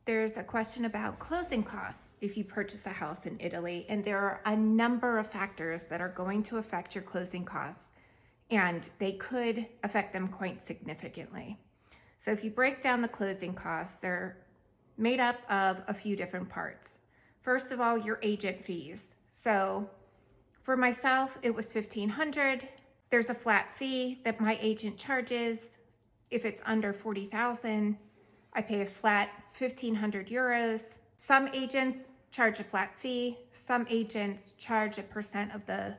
There's a question about closing costs if you purchase a house in Italy, and there are a number of factors that are going to affect your closing costs, and they could affect them quite significantly. So if you break down the closing costs, they're made up of a few different parts. First of all, your agent fees. So for myself, it was $1,500. There's a flat fee that my agent charges. If it's under 40,000, I pay a flat 1,500 euros. Some agents charge a flat fee. Some agents charge a percent of the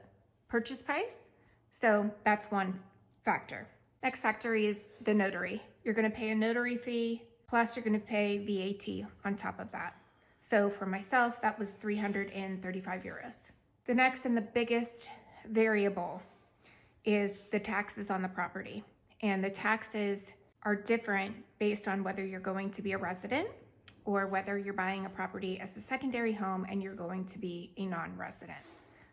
purchase price. So that's one factor. Next factor is the notary. You're going to pay a notary fee, plus you're going to pay VAT on top of that. So for myself, that was 335 euros. The next and the biggest variable is the taxes on the property. And the taxes are different based on whether you're going to be a resident or whether you're buying a property as a secondary home and you're going to be a non-resident.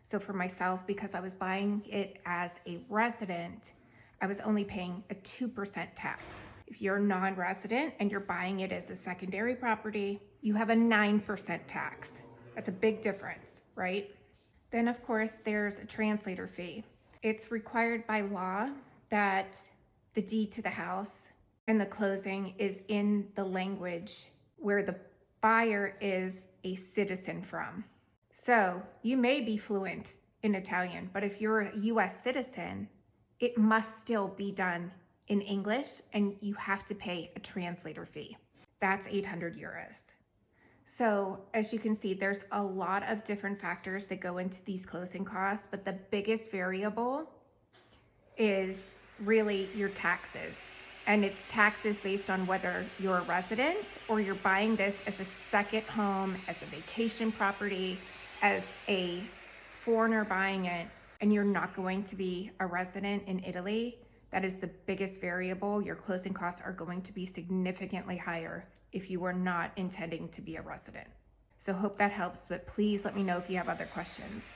So for myself, because I was buying it as a resident, I was only paying a 2% tax. If you're non-resident and you're buying it as a secondary property, you have a 9% tax. That's a big difference, right? Then of course, there's a translator fee. It's required by law that the deed to the house and the closing is in the language where the buyer is a citizen from. So you may be fluent in Italian, but if you're a US citizen, it must still be done in English and you have to pay a translator fee. That's 800 euros. So as you can see, there's a lot of different factors that go into these closing costs, but the biggest variable is really your taxes. And it's taxes based on whether you're a resident or you're buying this as a second home, as a vacation property, as a foreigner buying it, and you're not going to be a resident in Italy. That is the biggest variable. Your closing costs are going to be significantly higher if you are not intending to be a resident. So hope that helps, but please let me know if you have other questions.